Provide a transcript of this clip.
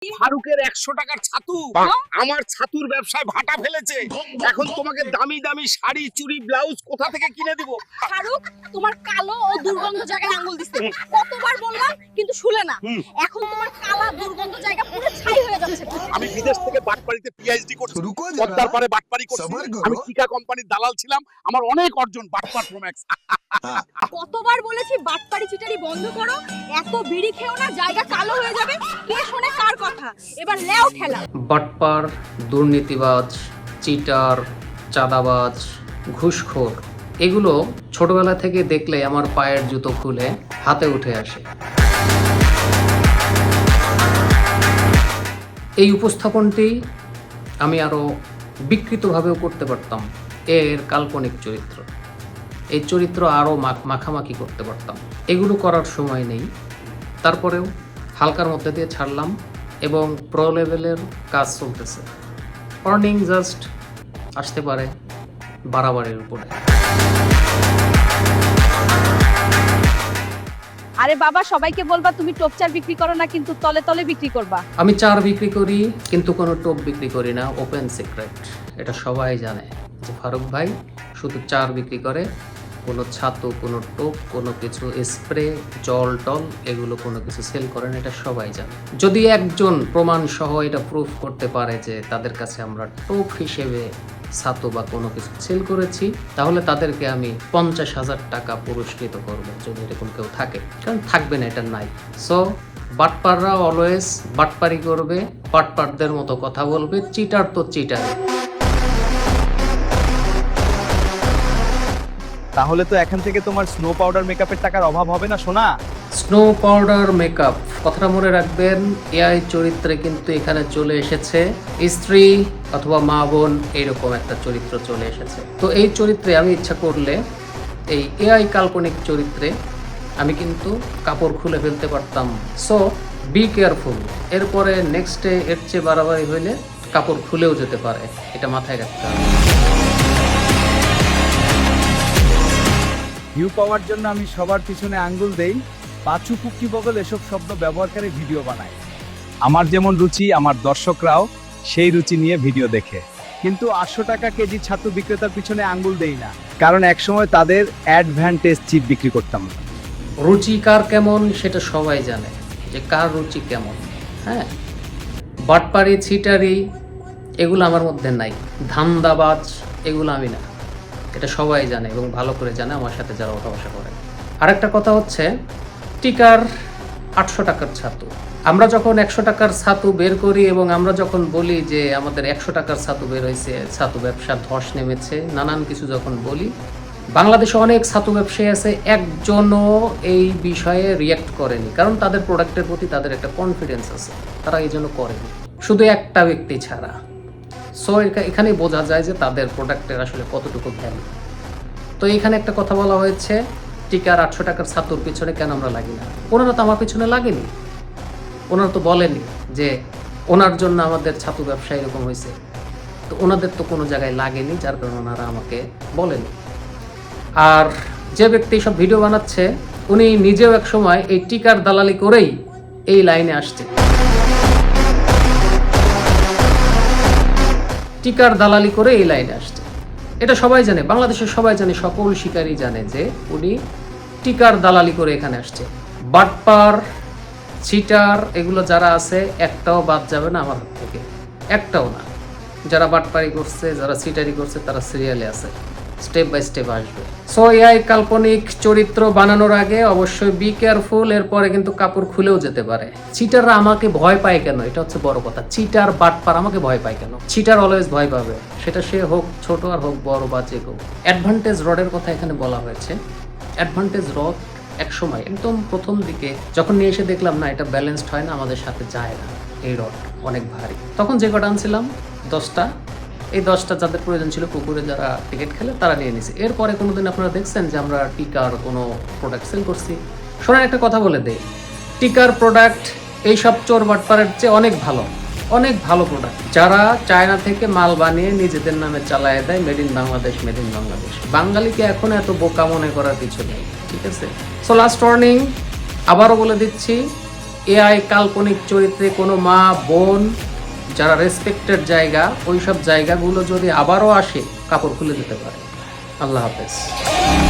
ফারুকের 100 টাকার ছাতু আমার ছাতুর ব্যবসায় ভাটা ফেলেছে। এখন তোমাকে দামি দামি শাড়ি চুড়ি ব্লাউজ কোথা থেকে কিনে দিব? ফারুক তোমার কালো ও দুর্গন্ধ জায়গায় আঙ্গুল দিচ্ছে। কতবার বললাম কিন্তু শুলে না। এখন তোমার কালা দুর্গন্ধ জায়গা পুরো ছাই হয়ে যাচ্ছে। আমি বিদেশ থেকে বাটপাড়িতে পিএইচডি করছি, পদ্মার পারে বাটপাড়ি করছি। আমি টিকা কোম্পানির দালাল ছিলাম, আমার অনেক অর্জন বাটপার প্রোম্যাক্স। কতবার বলেছি বাটপাড়ি চিটারি বন্ধ করো, এত বিড়ি খেও না, জায়গা কালো হয়ে যাবে। কে শোনে কার কথা? এবার লেও ঠেলা। বাটপার, দুর্নীতিবাজ, চিটার, চাঁদাবাজ, ঘুষখোর, এগুলো ছোটবেলা থেকে দেখলে আমার পায়ের জুতো খুলে হাতে উঠে আসে। এই উপস্থাপনটি আমি আরও বিকৃতভাবেও করতে পারতাম। এর কাল্পনিক চরিত্র, এই চরিত্র আরও মাখামাখি করতে পারতাম। এগুলো করার সময় নেই, তারপরেও হালকার মধ্যে দিয়ে ছাড়লাম এবং প্রো লেভেলের কাজ চলতেছে। অর্নিং জাস্ট আসতে পারে বাড়াবাড়ির উপরে। আরে বাবা, সবাইকে বলবা তুমি টোপচার বিক্রি করো না, কিন্তু তলে তলে বিক্রি করবা। আমি চার বিক্রি করি, কিন্তু কোনো টোপ বিক্রি করি না। ওপেন সিক্রেট, এটা সবাই জানে যে ফারুক ভাই শুধু চার বিক্রি করে। কোনো ছাতু, কোনো টোপ, কোনো কিছু স্প্রে, জল টল, এগুলো কোনো কিছু সেল করেন, এটা সবাই জানে। যদি একজন প্রমাণ সহ এটা প্রুফ করতে পারে যে তাদের কাছে আমরা টোপ হিসেবে ছাতু বা কোনো কিছু সেল করেছি, তাহলে তাদেরকে আমি 50,000 টাকা পুরস্কৃত করব, যদি এরকম কেউ থাকে। কারণ থাকবে না, এটা নাই। সো বাটপাররা অলওয়েজ বাটপারি করবে, বাটপারদের মতো কথা বলবে। চিটার তো চিটার। তাহলে তো এখান থেকে তোমার স্নো পাউডার মেকআপের টাকার অভাব হবে না সোনা। স্নো পাউডার মেকআপ, কথাটা মনে রাখবেন। এআই চরিত্রে কিন্তু এখানে চলে এসেছে স্ত্রী অথবা মা বোন, এইরকম একটা চরিত্র চলে এসেছে। তো এই চরিত্রে আমি ইচ্ছা করলে, এই এআই কাল্পনিক চরিত্রে আমি কিন্তু কাপড় খুলে ফেলতে পারতাম। So be careful. এরপরে নেক্সটে এর চেয়ে বাড়াবাড়ি হইলে কাপড় খুলেও যেতে পারে, এটা মাথায় রাখতে হবে। ভিউ পাওয়ার জন্য আমি সবার পিছনে আঙ্গুল দেই, পাঁচু পুক্কি বগল এসব শব্দ ব্যবহারকারী ভিডিও বানায়। আমার যেমন রুচি, আমার দর্শকরাও সেই রুচি নিয়ে ভিডিও দেখে। কিন্তু 800 টাকা কেজি ছাতু বিক্রেতার পিছনে আঙ্গুল দেই না, কারণ একসময় তাদের অ্যাডভান্টেজ চিপ বিক্রি করতাম। রুচি কার কেমন সেটা সবাই জানে, যে কার রুচি কেমন। হ্যাঁ, বাটপারি ছিটারি এগুলো আমার মধ্যে নাই। ধান্দাবাজ এগুলো আমি না, এটা সবাই জানে এবং ভালো করে জানে আমার সাথে যারা ওঠা বসা করে। আরেকটা কথা হচ্ছে, টিকার 800 টাকার ছাতু, আমরা যখন 100 টাকার ছাতু বের করি এবং আমরা যখন বলি যে আমাদের 100 টাকার ছাতু বের হয়েছে, ছাতু ব্যবসা ধস নেমেছে, নানান কিছু যখন বলি, বাংলাদেশে অনেক ছাতু ব্যবসায়ী আছে, একজনও এই বিষয়ে রিয়্যাক্ট করেনি। কারণ তাদের প্রোডাক্টের প্রতি তাদের একটা কনফিডেন্স আছে, তারা এই জন্য করেনি, শুধু একটা ব্যক্তি ছাড়া। সো এখানেই বোঝা যায় যে তাদের প্রোডাক্টের আসলে কতটুকু ভ্যালু। তো এখানে একটা কথা বলা হয়েছে, টিকার 800 টাকার ছাতুর পিছনে কেন আমরা লাগি না। ওনারা তো আমার পিছনে লাগেনি, ওনারা তো বলেনি যে ওনার জন্য আমাদের ছাতু ব্যবসা এরকম হয়েছে। তো ওনাদের তো কোনো জায়গায় লাগেনি, যার কারণে ওনারা আমাকে বলেনি। আর যে ব্যক্তি সব ভিডিও বানাচ্ছে, উনি নিজেও এক সময় এই টিকার দালালি করেই এই লাইনে আসছে। টিকার দালালি করে এই লাইনে আসছে, এটা সবাই জানে, বাংলাদেশের সবাই জানে, সকল শিকারী জানে যে উনি টিকার দালালি করে এখানে আসছে। বাটপার চিটার এগুলো যারা আছে, একটাও বাদ যাবে না আমার হাত থেকে, একটাও না। যারা বাটপারি করছে, যারা চিটারি করছে, তারা সিরিয়ালে আছে, স্টেপ বাই স্টেপ আসবে। সো এআই কাল্পনিক চরিত্র বানানোর আগে অবশ্যই বি কেয়ারফুল। এরপরে কিন্তু কাপড় খুলেও যেতে পারে। চিটাররা আমাকে ভয় পায় কেন, এটা হচ্ছে বড় কথা। চিটার বাটপার আমাকে ভয় পায় কেন? চিটার অলওয়েজ ভয় পাবে, সেটা সে হোক ছোট আর হোক বড় বা যে হোক। অ্যাডভান্টেজ রডের কথা এখানে বলা হয়েছে। অ্যাডভান্টেজ রড এক সময় একদম প্রথম দিকে যখন নিয়ে এসে দেখলাম না, এটা ব্যালেন্সড হয় না, আমাদের সাথে যায় না, এই রড অনেক ভারী। তখন যে কটা আনছিলাম 10টা, এই 10টা যাদের প্রয়োজন ছিল, পুকুরে যারা ক্রিকেট খেলে তারা নিয়ে নিছে। এরপরে কোনোদিন আপনারা দেখছেন যে আমরা টিকার কোনো প্রোডাক্ট সেল করছি? শোনেন, একটা কথা বলে দেই, টিকার প্রোডাক্ট এইসব চোর বাটপারের চেয়ে অনেক ভালো, অনেক ভালো প্রোডাক্ট। যারা চায়না থেকে মাল বানিয়ে নিজেদের নামে চালায় দেয়, made in Bangladesh, made in Bangladesh. বাঙালিকে এখন এত বোকা মনে করার কিছু নেই, ঠিক আছে? সো লাস্ট ওয়ার্নিং, আবারও বলে দিচ্ছি, এআই কাল্পনিক চরিত্রে কোনো মা বোন যারা রেসপেক্টেড জায়গা, ওই সব জায়গাগুলো যদি আবারও আসে, কাপড় খুলে যেতে পারে। আল্লাহ হাফেজ।